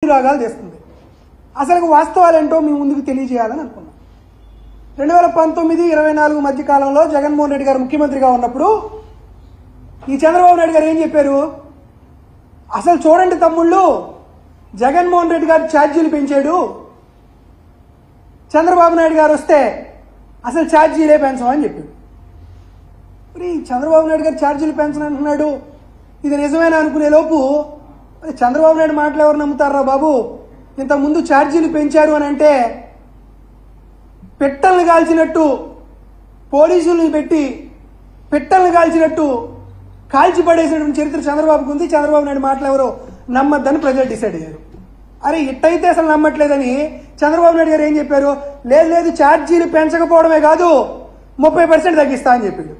వీధులాగాలు తెస్తుంది. అసలు వాస్తవాలేంటో మీ ముందుకు తెలియజేయాలని అనుకున్నాం. 2019-24 మధ్య కాలంలో జగన్మోహన్ రెడ్డి గారు ముఖ్యమంత్రిగా ఉన్నప్పుడు ఈ చంద్రబాబు నాయుడు గారు ఏం చెప్పారు? అసలు చూడండి తమ్ముళ్ళు, జగన్మోహన్ రెడ్డి గారు ఛార్జీలు పెంచాడు, చంద్రబాబు నాయుడు గారు వస్తే అసలు ఛార్జీలే పెంచమని చెప్పాడు. మరి చంద్రబాబు నాయుడు గారు ఛార్జీలు పెంచనంటున్నాడు, ఇది నిజమేనా అనుకునే లోపు చంద్రబాబు నాయుడు మాటలు ఎవరు నమ్ముతారా బాబు? ఇంతకుముందు ఛార్జీలు పెంచారు అని అంటే పెట్టెలను కాల్చినట్టు పోలీసులను పెట్టి పెట్టెలను కాల్చినట్టు కాల్చి పడేసినటువంటి చరిత్ర చంద్రబాబుకు ఉంది. చంద్రబాబు నాయుడు మాటలు ఎవరో నమ్మద్దని ప్రజలు డిసైడ్ అయ్యారు. అరే ఇట్టయితే అసలు నమ్మట్లేదని చంద్రబాబు నాయుడు గారు ఏం చెప్పారు? లేదు ఛార్జీలు పెంచకపోవడమే కాదు 30% తగ్గిస్తా అని చెప్పాడు.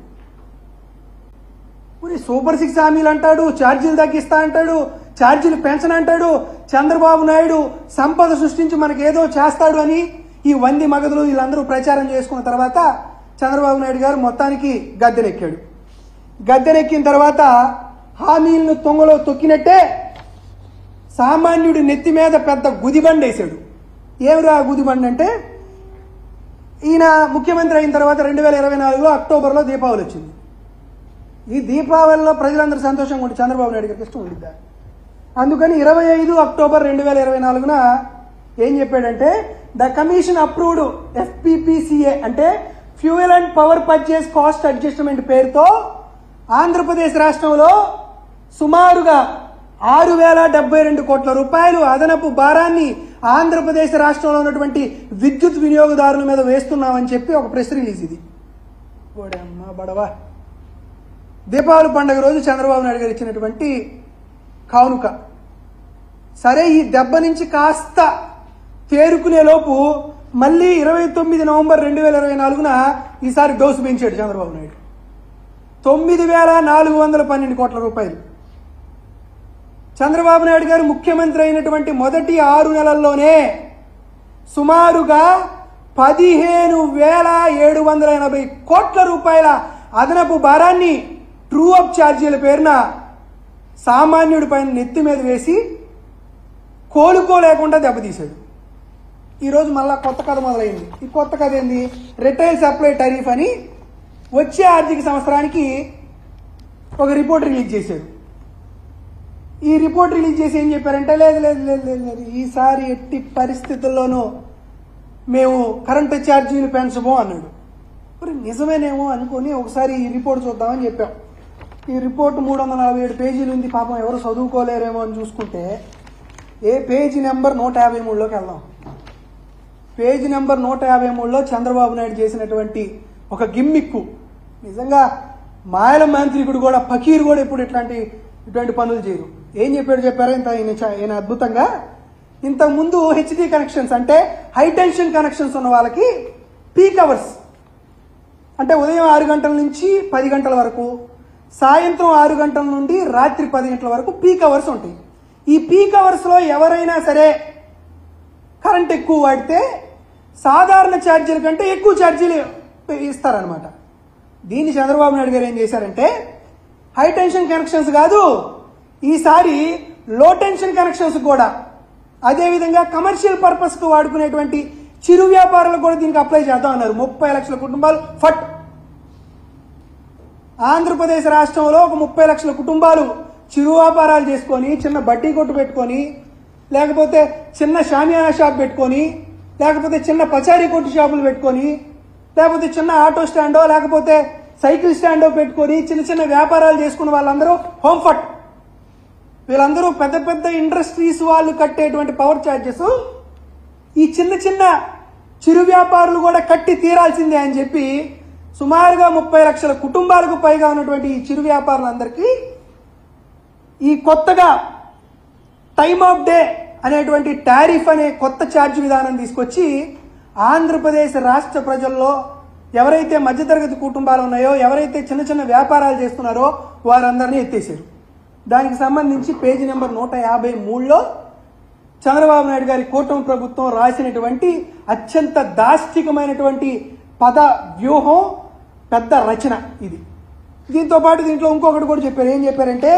మరి సూపర్ 6 హామీలు అంటాడు, ఛార్జీలు తగ్గిస్తా అంటాడు, ఛార్జీలు పెంచనంటాడు. చంద్రబాబు నాయుడు సంపద సృష్టించి మనకి ఏదో చేస్తాడు అని ఈ వంది మగధులు వీళ్ళందరూ ప్రచారం చేసుకున్న తర్వాత చంద్రబాబు నాయుడు గారు మొత్తానికి గద్దెనెక్కాడు. గద్దెనెక్కిన తర్వాత హామీలను తొంగలో తొక్కినట్టే సామాన్యుడి నెత్తి మీద పెద్ద గుదిబండ వేశాడు. ఏమిరా గుదిబండ అంటే, ఈయన ముఖ్యమంత్రి అయిన తర్వాత 2024లో అక్టోబర్లో దీపావళి వచ్చింది. ఈ దీపావళిలో ప్రజలందరూ సంతోషంగా ఉంటే చంద్రబాబు నాయుడు గారికి ఇష్టం ఉండిద్దా? అందుకని 25 అక్టోబర్ 2024న ఏం చెప్పాడంటే, ద కమిషన్ అప్రూవ్డ్ FPPCA అంటే fuel and power purchase cost adjustment పేరుతో ఆంధ్రప్రదేశ్ రాష్ట్రంలో సుమారుగా 6,072 కోట్ల రూపాయలు అదనపు భారాన్ని ఆంధ్రప్రదేశ్ రాష్ట్రంలో ఉన్నటువంటి విద్యుత్ వినియోగదారుల మీద వేస్తున్నామని చెప్పి ఒక ప్రెస్ రిలీజ్. ఇది బడవా దీపావళి పండుగ రోజు చంద్రబాబు నాయుడు గారు ఇచ్చినటువంటి కానుక. సరే, ఈ దెబ్బ నుంచి కాస్త తేరుకునే లోపు మళ్ళీ 29 నవంబర్ 2024న ఈసారి డోసు పెంచాడు చంద్రబాబు నాయుడు. 9,412 కోట్ల రూపాయలు. చంద్రబాబు నాయుడు గారు ముఖ్యమంత్రి అయినటువంటి మొదటి 6 నెలల్లోనే సుమారుగా 15,780 కోట్ల రూపాయల అదనపు భారాన్ని ట్రూ అప్ ఛార్జీల పేరున సామాన్యుడి పైన నెత్తి మీద వేసి కోలుకోలేకుండా దెబ్బతీశాడు. ఈరోజు మళ్ళా కొత్త కథ మొదలైంది. ఈ కొత్త కథ ఏంది? రిటైల్ సప్లై టరీఫ్ అని వచ్చే ఆర్థిక సంవత్సరానికి ఒక రిపోర్ట్ రిలీజ్ చేశాడు. ఈ రిపోర్ట్ రిలీజ్ చేసి ఏం చెప్పారంటే, లేదు ఈసారి ఎట్టి పరిస్థితుల్లోనూ మేము కరెంటు ఛార్జీలు పెంచము అన్నాడు. మరి నిజమేనేమో అనుకుని ఒకసారి ఈ రిపోర్ట్ చూద్దామని చెప్పాం. ఈ రిపోర్ట్ 347 పేజీలు ఉంది. పాపం ఎవరు చదువుకోలేరేమో అని చూసుకుంటే పేజీ నెంబర్ 153లోకి వెళ్దాం. పేజీ నెంబర్ 153లో చంద్రబాబు నాయుడు చేసినటువంటి ఒక గిమ్మిక్కు. నిజంగా మాయల మాంత్రికుడు కూడా, ఫకీర్ కూడా ఎప్పుడు ఇటువంటి పనులు చేయరు. ఏం చెప్పారు ఈయన అద్భుతంగా. ఇంతకుముందు హెచ్డి కనెక్షన్స్ అంటే హై టెన్షన్ కనెక్షన్స్ ఉన్న వాళ్ళకి పీక్ అవర్స్ అంటే ఉదయం 6 గంటల నుంచి 10 గంటల వరకు, సాయంత్రం 6 గంటల నుండి రాత్రి 10 గంటల వరకు పీక్ అవర్స్ ఉంటాయి. ఈ పీక్ అవర్స్లో ఎవరైనా సరే కరెంట్ ఎక్కువ వాడితే సాధారణ ఛార్జీల కంటే ఎక్కువ ఛార్జీలు ఇస్తారనమాట. దీన్ని చంద్రబాబు నాయుడు గారు ఏం చేశారంటే, హై టెన్షన్ కనెక్షన్స్ కాదు, ఈసారి లో టెన్షన్ కనెక్షన్స్ కూడా, అదేవిధంగా కమర్షియల్ పర్పస్కు వాడుకునేటువంటి చిరు వ్యాపారులకు కూడా దీనికి అప్లై చేద్దాం అన్నారు. 30 లక్షల కుటుంబాలు ఫట్. ఆంధ్రప్రదేశ్ రాష్ట్రంలో ఒక 30 లక్షల కుటుంబాలు చిరు వ్యాపారాలు చేసుకొని, చిన్న బడ్డీ కొట్టు పెట్టుకొని, లేకపోతే చిన్న షామియానా షాప్ పెట్టుకొని, లేకపోతే చిన్న పచారీ కొట్టు షాపులు పెట్టుకొని, లేకపోతే చిన్న ఆటో స్టాండో లేకపోతే సైకిల్ స్టాండో పెట్టుకొని చిన్న చిన్న వ్యాపారాలు చేసుకున్న వాళ్ళందరూ హోమ్ ఫట్. వీళ్ళందరూ పెద్ద పెద్ద ఇండస్ట్రీస్ వాళ్ళు కట్టేటువంటి పవర్ ఛార్జెస్ ఈ చిన్న చిన్న చిరు వ్యాపారులు కూడా కట్టి తీరాల్సిందే అని చెప్పి సుమారుగా 30 లక్షల కుటుంబాలకు పైగా ఉన్నటువంటి ఈ చిరు వ్యాపారులందరికీ ఈ కొత్తగా టైమ్ ఆఫ్ డే అనేటువంటి టారిఫ్ అనే కొత్త ఛార్జ్ విధానం తీసుకొచ్చి ఆంధ్రప్రదేశ్ రాష్ట్ర ప్రజల్లో ఎవరైతే మధ్యతరగతి కుటుంబాలు ఉన్నాయో, ఎవరైతే చిన్న చిన్న వ్యాపారాలు చేస్తున్నారో వారందరినీ ఎత్తేసారు. దానికి సంబంధించి పేజీ నెంబర్ 153లో చంద్రబాబు నాయుడు గారి కూటమి ప్రభుత్వం రాసినటువంటి అత్యంత దాష్టికమైనటువంటి పద వ్యూహం, పెద్ద రచన ఇది. దీంతో పాటు దీంట్లో ఇంకొకటి కూడా చెప్పారు. ఏం చెప్పారంటే,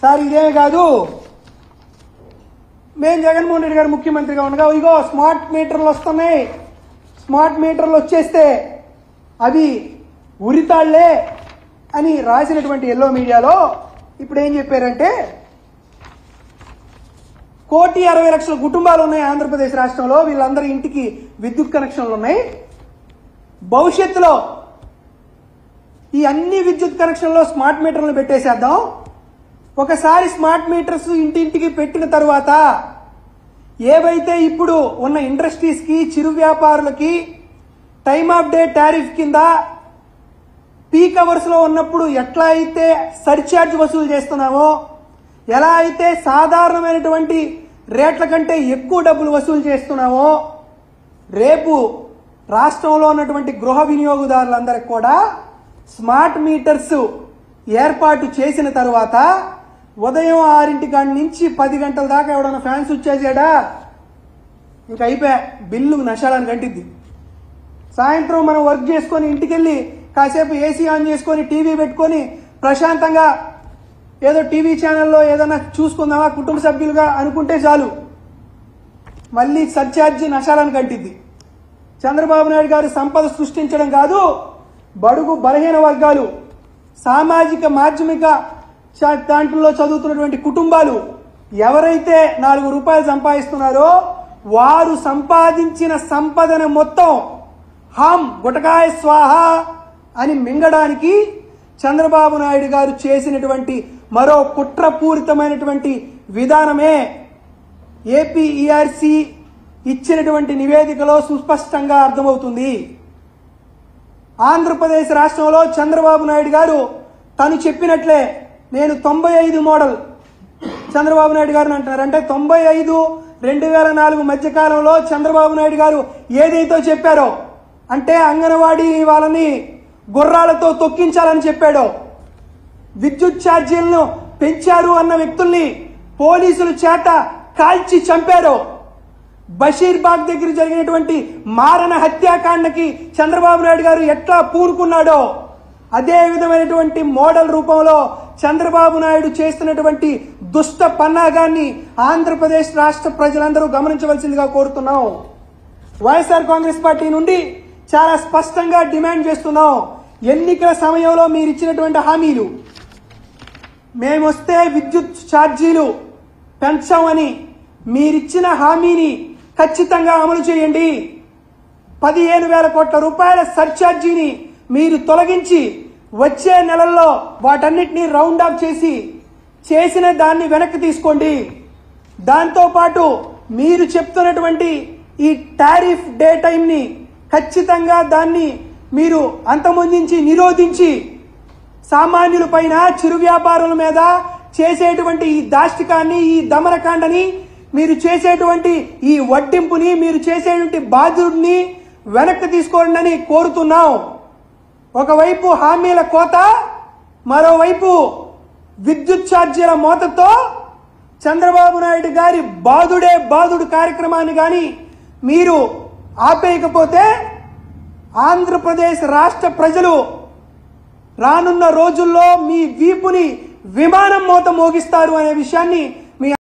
సార్ ఇదేమే కాదు, మేము జగన్మోహన్ రెడ్డి గారు ముఖ్యమంత్రిగా ఉండగా ఇగో స్మార్ట్ మీటర్లు వస్తున్నాయి, స్మార్ట్ మీటర్లు వచ్చేస్తే అవి ఉరితాళ్లే అని రాసినటువంటి ఎల్లో మీడియాలో ఇప్పుడు ఏం చెప్పారంటే 1,60,00,000 కుటుంబాలు ఉన్నాయి ఆంధ్రప్రదేశ్ రాష్ట్రంలో, వీళ్ళందరి ఇంటికి విద్యుత్ కనెక్షన్లు ఉన్నాయి. భవిష్యత్తులో ఈ అన్ని విద్యుత్ కనెక్షన్లో స్మార్ట్ మీటర్లు పెట్టేసేద్దాం. ఒకసారి స్మార్ట్ మీటర్స్ ఇంటింటికి పెట్టిన తర్వాత ఏవైతే ఇప్పుడు ఉన్న ఇండస్ట్రీస్కి, చిరు వ్యాపారులకి టైమ్ ఆఫ్ డే టారిఫ్ కింద పీక్ అవర్స్లో ఉన్నప్పుడు ఎట్లా అయితే సర్ఛార్జ్ వసూలు చేస్తున్నామో, ఎలా అయితే సాధారణమైనటువంటి రేట్ల కంటే ఎక్కువ డబ్బులు వసూలు చేస్తున్నామో, రేపు రాష్ట్రంలో ఉన్నటువంటి గృహ వినియోగదారులందరికీ కూడా స్మార్ట్ మీటర్స్ ఏర్పాటు చేసిన తర్వాత ఉదయం 6 గంటల నుంచి 10 గంటల దాకా ఎవడన్నా ఫ్యాన్ స్విచ్ చేసాడా ఇంకా అయిపోయా, బిల్లు నశాలని కంటిద్ది. సాయంత్రం మనం వర్క్ చేసుకొని ఇంటికెళ్ళి కాసేపు ఏసీ ఆన్ చేసుకొని టీవీ పెట్టుకొని ప్రశాంతంగా ఏదో టీవీ ఛానల్లో ఏదైనా చూసుకుందామా కుటుంబ సభ్యులుగా అనుకుంటే చాలు, మళ్ళీ సర్ఛార్జీ నశాలను కంటిద్ది. చంద్రబాబు నాయుడు గారు సంపద సృష్టించడం కాదు, బడుగు బలహీన వర్గాలు, సామాజిక మాధ్యమిక దాంట్లో చదువుతున్నటువంటి కుటుంబాలు ఎవరైతే 4 రూపాయలు సంపాదిస్తున్నారో వారు సంపాదించిన సంపదను మొత్తం హం గుటకాయ స్వాహ అని మింగడానికి చంద్రబాబు నాయుడు గారు చేసినటువంటి మరో కుట్రపూరితమైనటువంటి విధానమే ఏపీఈఆర్సీ ఇచ్చినటువంటి నివేదికలో సుస్పష్టంగా అర్థమవుతుంది. ఆంధ్రప్రదేశ్ రాష్ట్రంలో చంద్రబాబు నాయుడు గారు తను చెప్పినట్లే నేను 95 మోడల్ చంద్రబాబు నాయుడు గారు అంటున్నారు. అంటే 95, 2004 మధ్యకాలంలో చంద్రబాబు నాయుడు గారు ఏదైతే చెప్పారో, అంటే అంగన్వాడీ వాళ్ళని గుర్రాలతో తొక్కించాలని చెప్పాడో, విద్యుత్ ఛార్జీలను పెంచారు అన్న వ్యక్తుల్ని పోలీసుల చేత కాల్చి చంపారో, బషీర్బాగ్ దగ్గర జరిగినటువంటి మారణ హత్యాకాండకి చంద్రబాబు నాయుడు గారు ఎట్లా పూనుకున్నాడో అదే విధమైనటువంటి మోడల్ రూపంలో చంద్రబాబు నాయుడు చేస్తున్నటువంటి దుష్ట పన్నాగాన్ని ఆంధ్రప్రదేశ్ రాష్ట్ర ప్రజలందరూ గమనించవలసిందిగా కోరుతున్నాం. వైఎస్ఆర్ కాంగ్రెస్ పార్టీ నుండి చాలా స్పష్టంగా డిమాండ్ చేస్తున్నాం. ఎన్నికల సమయంలో మీరు ఇచ్చినటువంటి హామీలు, మేమొస్తే విద్యుత్ ఛార్జీలు పెంచామని మీరిచ్చిన హామీని ఖచ్చితంగా అమలు చేయండి. 15,000 కోట్ల రూపాయల సర్ఛార్జీని మీరు తొలగించి వచ్చే నెలల్లో వాటన్నిటినీ రౌండ్ ఆఫ్ చేసి చేసిన దాన్ని వెనక్కి తీసుకోండి. దాంతోపాటు మీరు చెప్తున్నటువంటి ఈ టారిఫ్ డే టైంని ఖచ్చితంగా దాన్ని మీరు అంతమొందించి నిరోధించి సామాన్యుల పైన, చిరు వ్యాపారుల మీద చేసేటువంటి ఈ దాష్టికాన్ని, ఈ దమనకాండని, మీరు చేసేటువంటి ఈ వడ్డింపుని, మీరు చేసేటువంటి బాధ్యుడిని వెనక్కి తీసుకోండి కోరుతున్నాం. ఒకవైపు హామీల కోత, మరోవైపు విద్యుత్ ఛార్జీల మోతతో చంద్రబాబు నాయుడు గారి బాదుడే బాదుడు కార్యక్రమాన్ని కానీ మీరు ఆపేయకపోతే ఆంధ్రప్రదేశ్ రాష్ట్ర ప్రజలు రానున్న రోజుల్లో మీ వీపుని విమానం మోత మోగిస్తారు అనే విషయాన్ని